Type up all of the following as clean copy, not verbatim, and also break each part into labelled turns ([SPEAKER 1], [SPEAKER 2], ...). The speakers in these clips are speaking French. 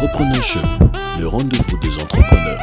[SPEAKER 1] Entrepreneur Show, le rendez-vous des entrepreneurs.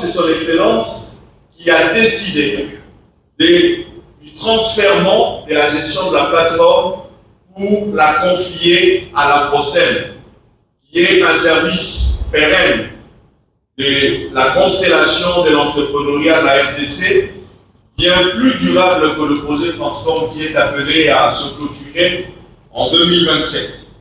[SPEAKER 2] C'est son excellence qui a décidé du transfèrement de la gestion de la plateforme pour la confier à la PROCEM, qui est un service pérenne de la constellation de l'entrepreneuriat de la RDC, bien plus durable que le projet Transform qui est appelé à se clôturer en 2027.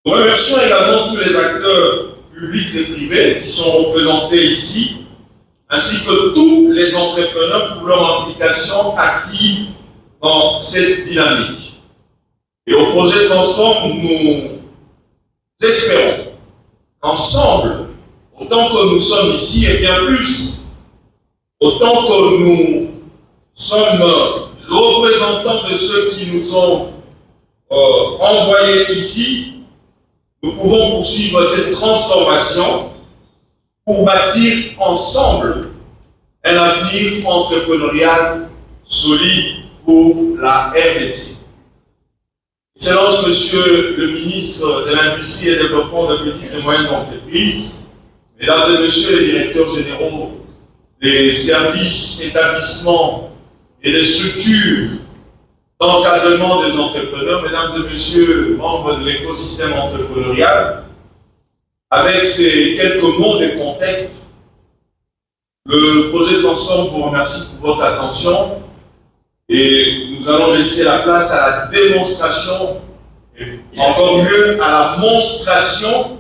[SPEAKER 2] Nous remercions également tous les acteurs publics et privés qui sont représentés ici, ainsi que tous les entrepreneurs pour leur implication active dans cette dynamique. Et au projet Transform, nous espérons qu'ensemble, autant que nous sommes ici et bien plus, autant que nous sommes représentants de ceux qui nous ont envoyés ici, nous pouvons poursuivre cette transformation pour bâtir ensemble un avenir entrepreneurial solide pour la RDC. Excellence, Monsieur le ministre de l'Industrie et du Développement de petites et moyennes entreprises, Mesdames et Messieurs les directeurs généraux des services, établissements et des structures d'encadrement des entrepreneurs, Mesdames et Messieurs, membres de l'écosystème entrepreneurial, avec ces quelques mots de contexte, le projet Transform vous remercie pour votre attention et nous allons laisser la place à la démonstration et encore mieux à la monstration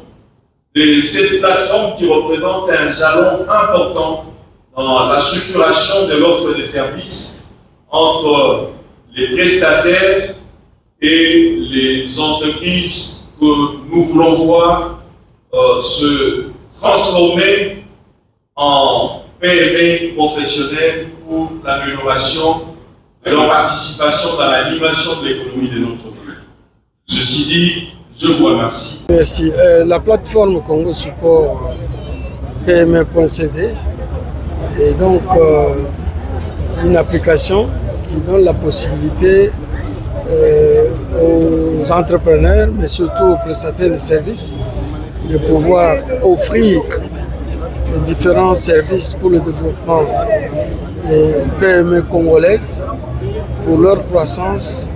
[SPEAKER 2] de cette plateforme qui représente un jalon important dans la structuration de l'offre de services entre les prestataires et les entreprises que nous voulons voir se transformer en PME professionnelles pour l'amélioration de leur participation dans l'animation de l'économie de notre pays. Ceci dit, je vous remercie.
[SPEAKER 3] Merci. La plateforme Congo Support PME.cd est donc une application qui donne la possibilité aux entrepreneurs, mais surtout aux prestataires de services, de pouvoir offrir les différents services pour le développement des PME congolaises, pour leur croissance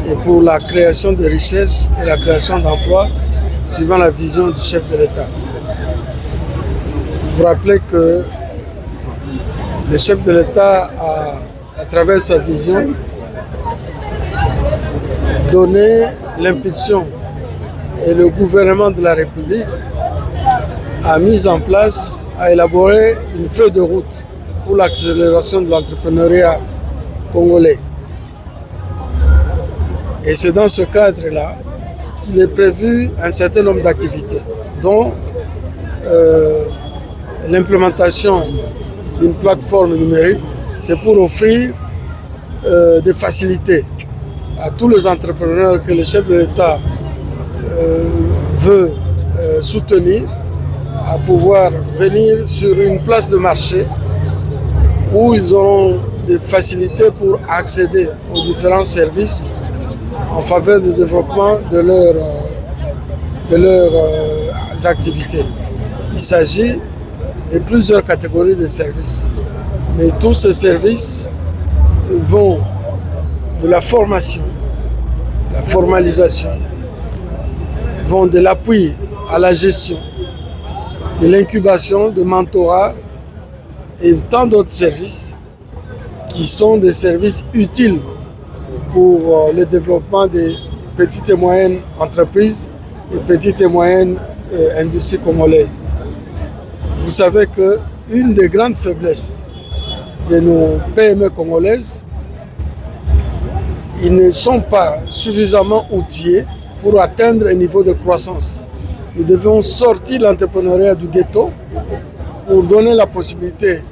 [SPEAKER 3] et pour la création de richesses et la création d'emplois, suivant la vision du chef de l'État. Vous rappelez que le chef de l'État a, à travers sa vision, donné l'impulsion et le gouvernement de la République a mis en place, a élaboré une feuille de route pour l'accélération de l'entrepreneuriat congolais. Et c'est dans ce cadre-là qu'il est prévu un certain nombre d'activités, dont l'implémentation d'une plateforme numérique, c'est pour offrir des facilités à tous les entrepreneurs que le chef de l'État veut soutenir, à pouvoir venir sur une place de marché où ils auront des facilités pour accéder aux différents services en faveur du développement de leurs activités. Il s'agit de plusieurs catégories de services, mais tous ces services vont de la formation, la formalisation, vont de l'appui à la gestion, de l'incubation, de mentorat et tant d'autres services qui sont des services utiles pour le développement des petites et moyennes entreprises et petites et moyennes industries congolaises. Vous savez qu'une des grandes faiblesses de nos PME congolaises, ils ne sont pas suffisamment outillés pour atteindre un niveau de croissance. Nous devons sortir l'entrepreneuriat du ghetto pour donner la possibilité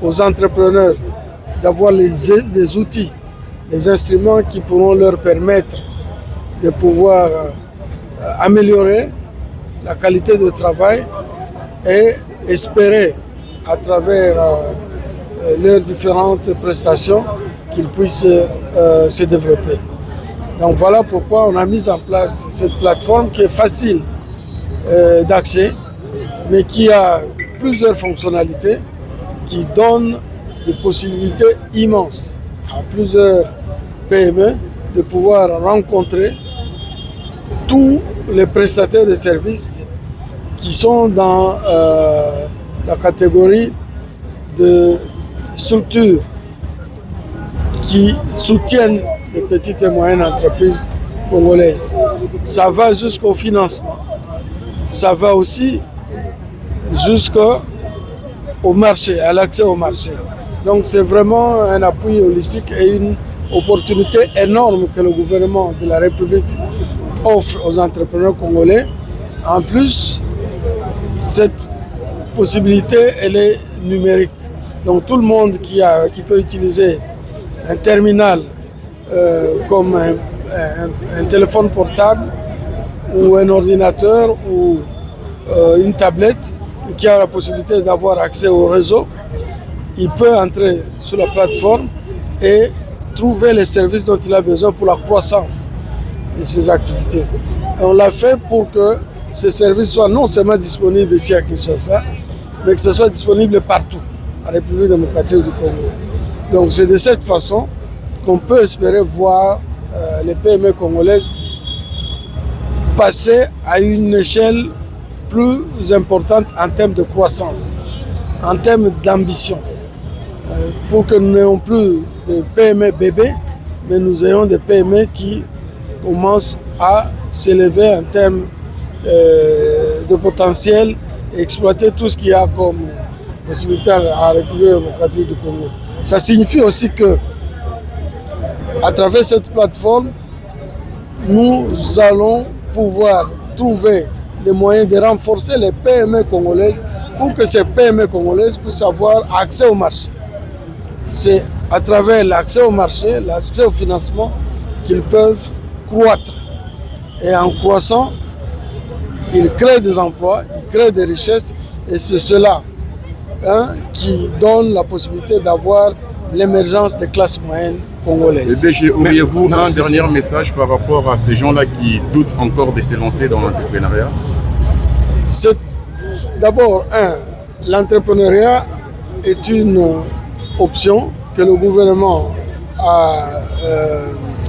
[SPEAKER 3] aux entrepreneurs d'avoir les outils, les instruments qui pourront leur permettre de pouvoir améliorer la qualité de travail et espérer à travers leurs différentes prestations qu'ils puissent se développer. Donc voilà pourquoi on a mis en place cette plateforme qui est facile d'accès, mais qui a plusieurs fonctionnalités qui donnent des possibilités immenses à plusieurs PME de pouvoir rencontrer tous les prestataires de services qui sont dans la catégorie de structures qui soutiennent les petites et moyennes entreprises congolaises. Ça va jusqu'au financement. Ça va aussi jusqu'au marché, à l'accès au marché. Donc c'est vraiment un appui holistique et une opportunité énorme que le gouvernement de la République offre aux entrepreneurs congolais. En plus, cette possibilité, elle est numérique. Donc tout le monde qui peut utiliser un terminal comme un téléphone portable ou un ordinateur ou une tablette et qui a la possibilité d'avoir accès au réseau, il peut entrer sur la plateforme et trouver les services dont il a besoin pour la croissance de ses activités. Et on l'a fait pour que ces services soient non seulement disponibles ici à Kinshasa, mais que ce soit disponible partout en République démocratique du Congo. Donc c'est de cette façon qu'on peut espérer voir les PME congolaises passer à une échelle plus importante en termes de croissance, en termes d'ambition, pour que nous n'ayons plus de PME bébés, mais nous ayons des PME qui commencent à s'élever en termes de potentiel et exploiter tout ce qu'il y a comme possibilité en République démocratique du Congo. Ça signifie aussi que, à travers cette plateforme, nous allons pouvoir trouver les moyens de renforcer les PME congolaises pour que ces PME congolaises puissent avoir accès au marché. C'est à travers l'accès au marché, l'accès au financement qu'ils peuvent croître. Et en croissant, ils créent des emplois, ils créent des richesses et c'est cela qui donne la possibilité d'avoir l'émergence des classes moyennes congolaises.
[SPEAKER 4] Et DG, auriez-vous un dernier message par rapport à ces gens-là qui doutent encore de se lancer dans l'entrepreneuriat?
[SPEAKER 3] D'abord, l'entrepreneuriat est une option que le gouvernement a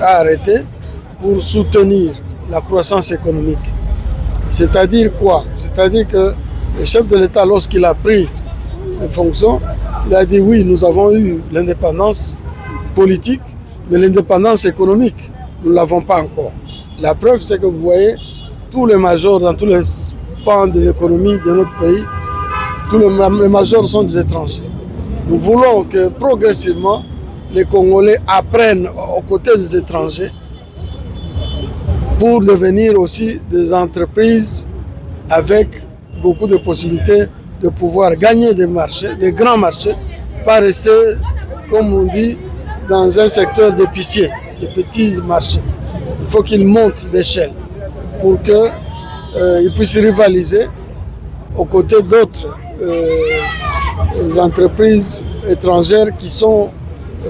[SPEAKER 3] arrêtée pour soutenir la croissance économique. C'est-à-dire quoi? C'est-à-dire que le chef de l'État, lorsqu'il a pris les fonctions, il a dit oui, nous avons eu l'indépendance politique, mais l'indépendance économique, nous ne l'avons pas encore. La preuve, c'est que vous voyez, tous les majors dans tous les pans de l'économie de notre pays, tous les majors sont des étrangers. Nous voulons que progressivement, les Congolais apprennent aux côtés des étrangers pour devenir aussi des entreprises avec beaucoup de possibilités de pouvoir gagner des marchés, des grands marchés, pas rester, comme on dit, dans un secteur d'épicier. des petits marchés. Il faut qu'ils montent d'échelle pour qu'ils puissent rivaliser aux côtés d'autres entreprises étrangères qui sont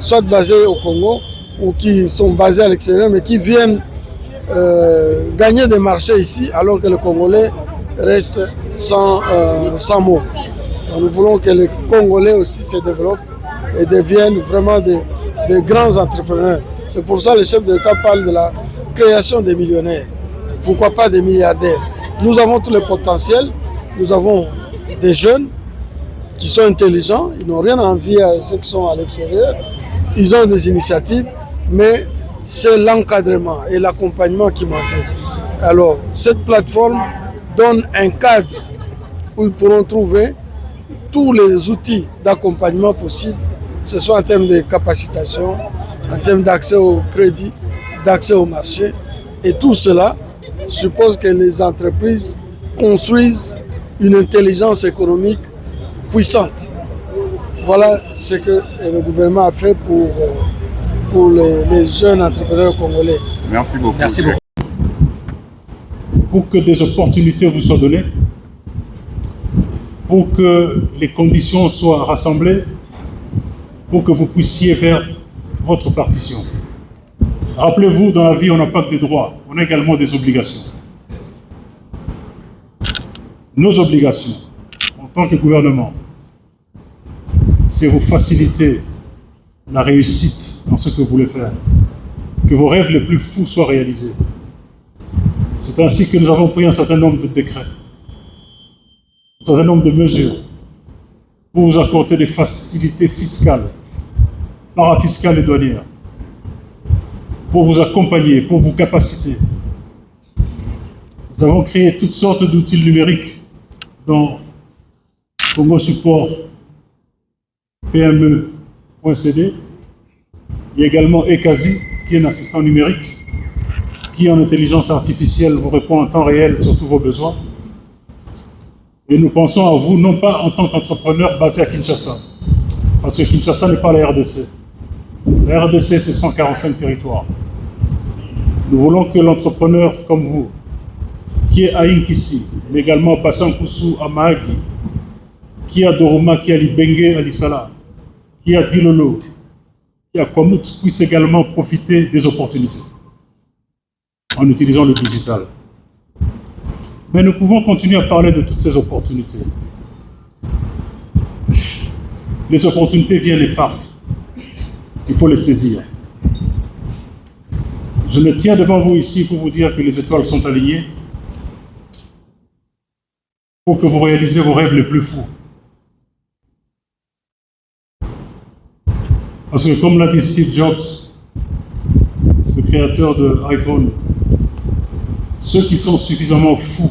[SPEAKER 3] soit basées au Congo ou qui sont basées à l'extérieur, mais qui viennent gagner des marchés ici, alors que le Congolais reste sans mots. Nous voulons que les Congolais aussi se développent et deviennent vraiment des grands entrepreneurs. C'est pour ça que le chef de l'État parle de la création des millionnaires. Pourquoi pas des milliardaires? Nous avons tout le potentiel, nous avons des jeunes qui sont intelligents, ils n'ont rien à envier à ceux qui sont à l'extérieur, ils ont des initiatives, mais c'est l'encadrement et l'accompagnement qui manquait. Alors, cette plateforme donne un cadre où ils pourront trouver tous les outils d'accompagnement possibles, que ce soit en termes de capacitation, en termes d'accès au crédit, d'accès au marché. Et tout cela suppose que les entreprises construisent une intelligence économique puissante. Voilà ce que le gouvernement a fait pour les jeunes entrepreneurs congolais.
[SPEAKER 4] Merci beaucoup.
[SPEAKER 5] Merci beaucoup.
[SPEAKER 6] Pour que des opportunités vous soient données, pour que les conditions soient rassemblées, pour que vous puissiez faire votre partition. Rappelez-vous, dans la vie, on n'a pas que des droits, on a également des obligations. Nos obligations, en tant que gouvernement, c'est vous faciliter la réussite dans ce que vous voulez faire, que vos rêves les plus fous soient réalisés. C'est ainsi que nous avons pris un certain nombre de décrets, un certain nombre de mesures pour vous accorder des facilités fiscales, parafiscales et douanières, pour vous accompagner, pour vous capaciter. Nous avons créé toutes sortes d'outils numériques dans Congo Support PME.cd. Il y a également ECASI, qui est un assistant numérique, qui en intelligence artificielle vous répond en temps réel sur tous vos besoins. Et nous pensons à vous, non pas en tant qu'entrepreneur basé à Kinshasa, parce que Kinshasa n'est pas la RDC. La RDC, c'est 145 territoires. Nous voulons que l'entrepreneur comme vous, qui est à Inkisi, mais également à Passankusu, à Mahagi, qui est à Doroma, qui est à Libenge, à Lissala, qui est à Dilolo, qui est à Kwamut, puisse également profiter des opportunités en utilisant le digital. Mais nous pouvons continuer à parler de toutes ces opportunités. Les opportunités viennent et partent. Il faut les saisir. Je me tiens devant vous ici pour vous dire que les étoiles sont alignées pour que vous réalisez vos rêves les plus fous. Parce que comme l'a dit Steve Jobs, le créateur de iPhone, ceux qui sont suffisamment fous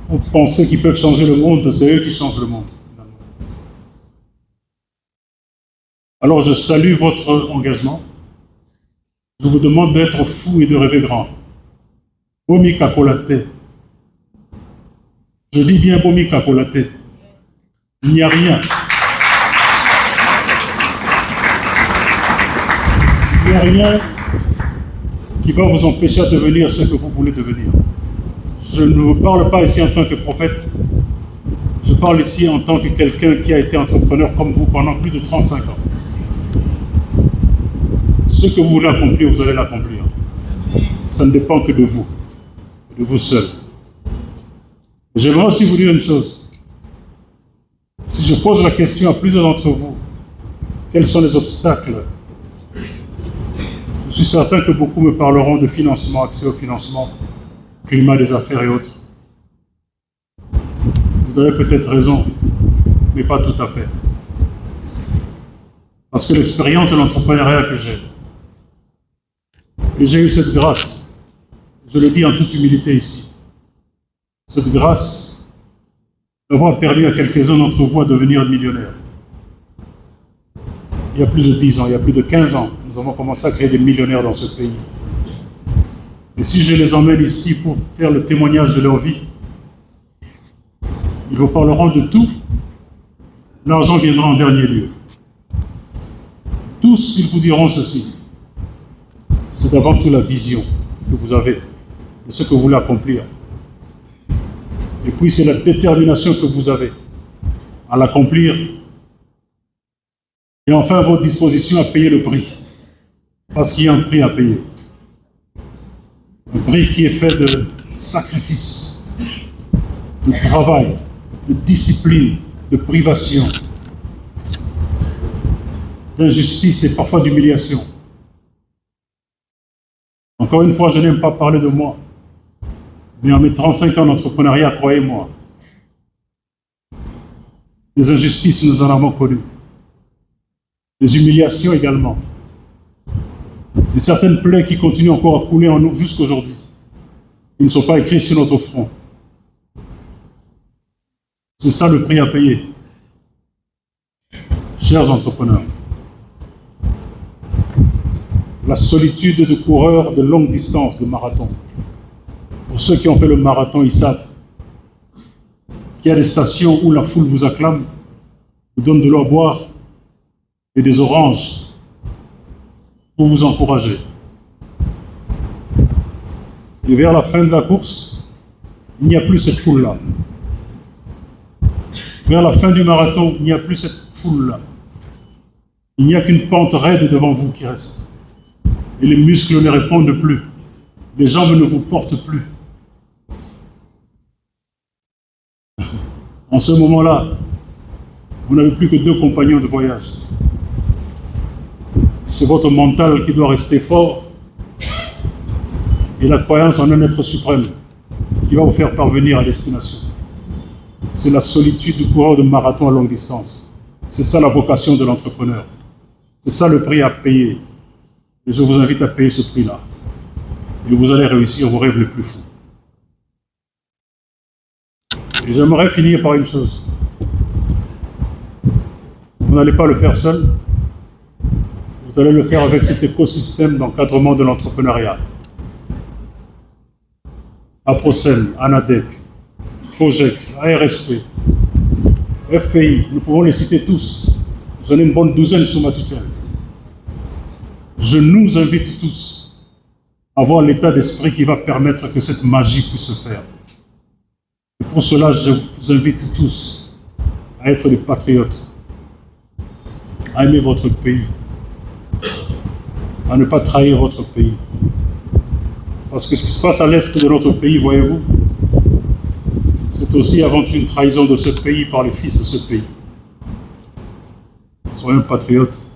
[SPEAKER 6] pour penser qu'ils peuvent changer le monde, c'est eux qui changent le monde. Alors je salue votre engagement. Je vous demande d'être fou et de rêver grand. Bomi Kakolate. Je dis bien Bomi Kakolate. Il n'y a rien. Il n'y a rien qui va vous empêcher de devenir ce que vous voulez devenir. Je ne vous parle pas ici en tant que prophète. Je parle ici en tant que quelqu'un qui a été entrepreneur comme vous pendant plus de 35 ans. Ce que vous voulez accomplir, vous allez l'accomplir. Ça ne dépend que de vous seul. J'aimerais aussi vous dire une chose. Si je pose la question à plusieurs d'entre vous, quels sont les obstacles? Je suis certain que beaucoup me parleront de financement, accès au financement, climat des affaires et autres. Vous avez peut-être raison, mais pas tout à fait. Parce que l'expérience de l'entrepreneuriat que j'ai, et j'ai eu cette grâce, je le dis en toute humilité ici, cette grâce d'avoir permis à quelques-uns d'entre vous à devenir millionnaires. Il y a plus de 10 ans, il y a plus de 15 ans, nous avons commencé à créer des millionnaires dans ce pays. Et si je les emmène ici pour faire le témoignage de leur vie, ils vous parleront de tout. L'argent viendra en dernier lieu. Tous, ils vous diront ceci. c'est avant tout la vision que vous avez de ce que vous voulez accomplir. Et puis c'est la détermination que vous avez à l'accomplir. Et enfin votre disposition à payer le prix. Parce qu'il y a un prix à payer. Un prix qui est fait de sacrifice, de travail, de discipline, de privation, d'injustice et parfois d'humiliation. Encore une fois, je n'aime pas parler de moi, mais en mes 35 ans d'entrepreneuriat, croyez-moi, des injustices, nous en avons connues, des humiliations également, et certaines plaies qui continuent encore à couler en nous jusqu'aujourd'hui, qui ne sont pas écrites sur notre front. C'est ça le prix à payer. Chers entrepreneurs, la solitude de coureurs de longue distance, de marathon. Pour ceux qui ont fait le marathon, ils savent qu'il y a des stations où la foule vous acclame, vous donne de l'eau à boire et des oranges pour vous encourager. Et vers la fin de la course, il n'y a plus cette foule-là. Vers la fin du marathon, il n'y a plus cette foule-là. Il n'y a qu'une pente raide devant vous qui reste. Et les muscles ne répondent plus. Les jambes ne vous portent plus. En ce moment-là, vous n'avez plus que 2 compagnons de voyage. C'est votre mental qui doit rester fort et la croyance en un être suprême qui va vous faire parvenir à destination. C'est la solitude du coureur de marathon à longue distance. C'est ça la vocation de l'entrepreneur. C'est ça le prix à payer. Et je vous invite à payer ce prix-là. Et vous allez réussir vos rêves les plus fous. Et j'aimerais finir par une chose. Vous n'allez pas le faire seul. Vous allez le faire avec cet écosystème d'encadrement de l'entrepreneuriat. APROCEN, ANADEC, FOGEC, ARSP, FPI, nous pouvons les citer tous. J'en ai une bonne douzaine sous ma tutelle. Je nous invite tous à avoir l'état d'esprit qui va permettre que cette magie puisse se faire. Et pour cela, je vous invite tous à être des patriotes, à aimer votre pays, à ne pas trahir votre pays. Parce que ce qui se passe à l'est de notre pays, voyez-vous, c'est aussi avant tout une trahison de ce pays par les fils de ce pays. Soyons patriotes.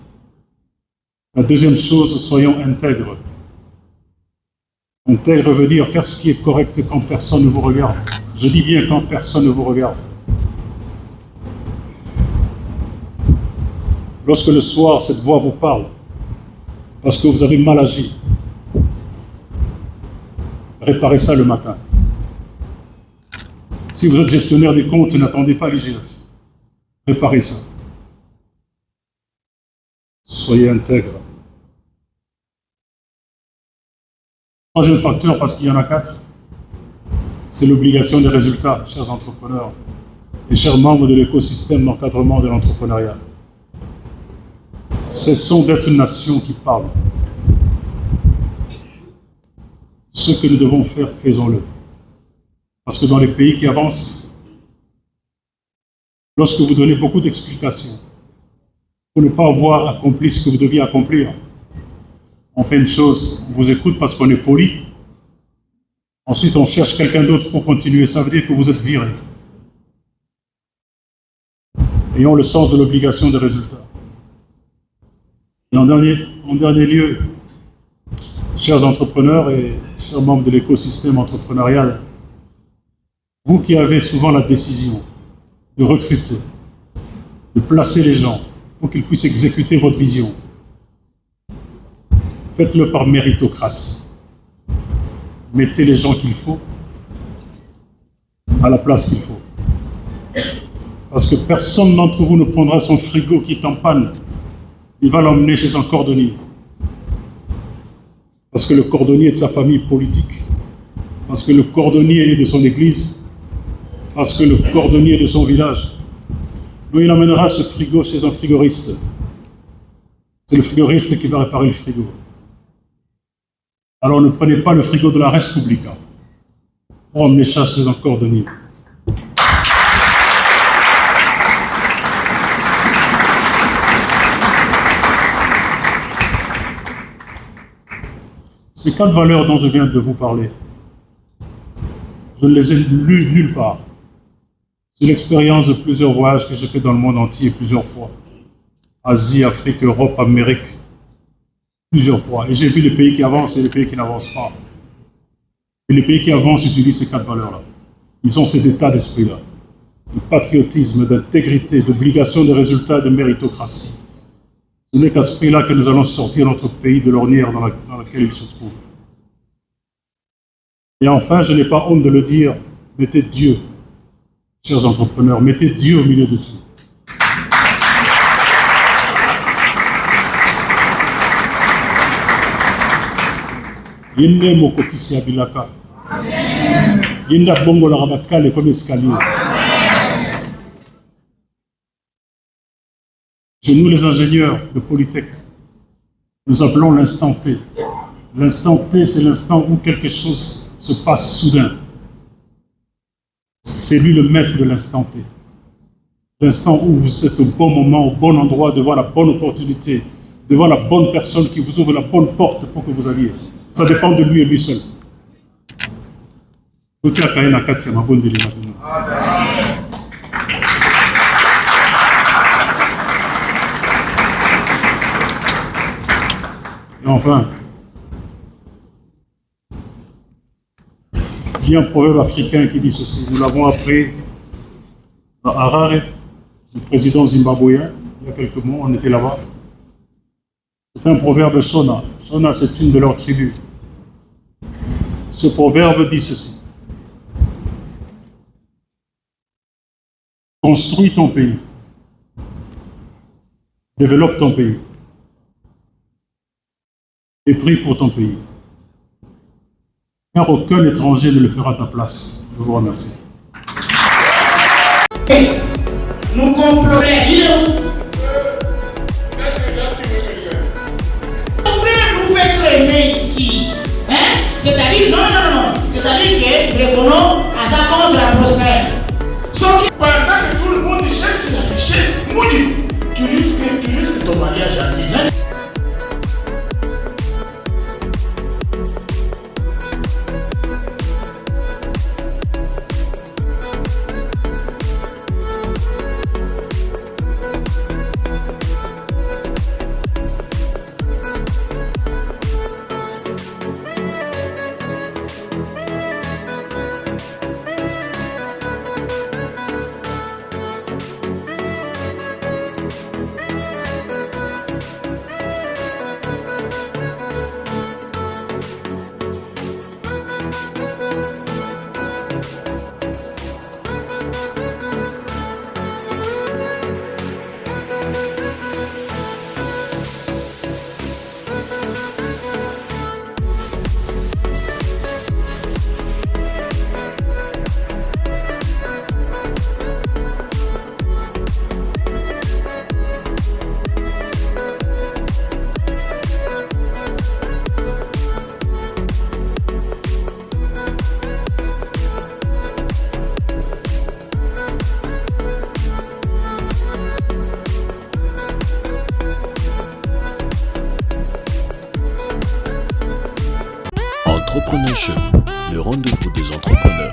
[SPEAKER 6] La deuxième chose, soyons intègres. Intègre veut dire faire ce qui est correct quand personne ne vous regarde. Je dis bien quand personne ne vous regarde. Lorsque le soir, cette voix vous parle, parce que vous avez mal agi, réparez ça le matin. Si vous êtes gestionnaire des comptes, n'attendez pas l'IGF. Réparez ça. Soyez intègres. Troisième facteur, parce qu'il y en a 4, c'est l'obligation des résultats, chers entrepreneurs et chers membres de l'écosystème d'encadrement de l'entrepreneuriat. Cessons d'être une nation qui parle. Ce que nous devons faire, faisons-le. Parce que dans les pays qui avancent, lorsque vous donnez beaucoup d'explications pour ne pas avoir accompli ce que vous deviez accomplir, on fait une chose, on vous écoute parce qu'on est poli. Ensuite, on cherche quelqu'un d'autre pour continuer. Ça veut dire que vous êtes viré. Ayons le sens de l'obligation des résultats. Et en dernier lieu, chers entrepreneurs et chers membres de l'écosystème entrepreneurial, vous qui avez souvent la décision de recruter, de placer les gens pour qu'ils puissent exécuter votre vision, faites-le par méritocratie. Mettez les gens qu'il faut à la place qu'il faut. Parce que personne d'entre vous ne prendra son frigo qui est en panne. Il va l'emmener chez un cordonnier. Parce que le cordonnier est de sa famille politique. Parce que le cordonnier est de son église. Parce que le cordonnier est de son village. Donc il emmènera ce frigo chez un frigoriste. C'est le frigoriste qui va réparer le frigo. Alors ne prenez pas le frigo de la Respublica pour emmener chasseuse en cordonnier. Ces 4 valeurs dont je viens de vous parler, je ne les ai lues nulle part. C'est l'expérience de plusieurs voyages que j'ai fait dans le monde entier plusieurs fois. Asie, Afrique, Europe, Amérique, plusieurs fois. Et j'ai vu les pays qui avancent et les pays qui n'avancent pas. Et les pays qui avancent utilisent ces 4 valeurs-là. Ils ont cet état d'esprit-là. De patriotisme, d'intégrité, d'obligation de résultat, de méritocratie. Ce n'est qu'à ce prix-là que nous allons sortir notre pays de l'ornière dans laquelle il se trouve. Et enfin, je n'ai pas honte de le dire, mettez Dieu, chers entrepreneurs, mettez Dieu au milieu de tout. Yende mokokisi abilaka. Yenda bongo la rabakale comme escalier. Chez nous, les ingénieurs de Polytech, nous appelons l'instant T. L'instant T, c'est l'instant où quelque chose se passe soudain. C'est lui le maître de l'instant T. L'instant où vous êtes au bon moment, au bon endroit, devant la bonne opportunité, devant la bonne personne qui vous ouvre la bonne porte pour que vous alliez. Ça dépend de lui et lui seul. Et enfin, il y a un proverbe africain qui dit ceci, nous l'avons appris à Harare, le président zimbabwéen, il y a quelques mois, on était là-bas. C'est un proverbe Shona. Shona, c'est une de leurs tribus. Ce proverbe dit ceci. Construis ton pays. Développe ton pays. Et prie pour ton pays. Car aucun étranger ne le fera à ta place. Je vous remercie.
[SPEAKER 5] Nous comprenons. Il est où? Mon frère nous fait traîner ici. Hein? C'est-à-dire, non. C'est-à-dire que reconnaissons à sa contre-procès. Pendant que tout le monde cherche la richesse, tu risques ton mariage en 10 ans.
[SPEAKER 1] Entrepreneurship, le rendez-vous des entrepreneurs.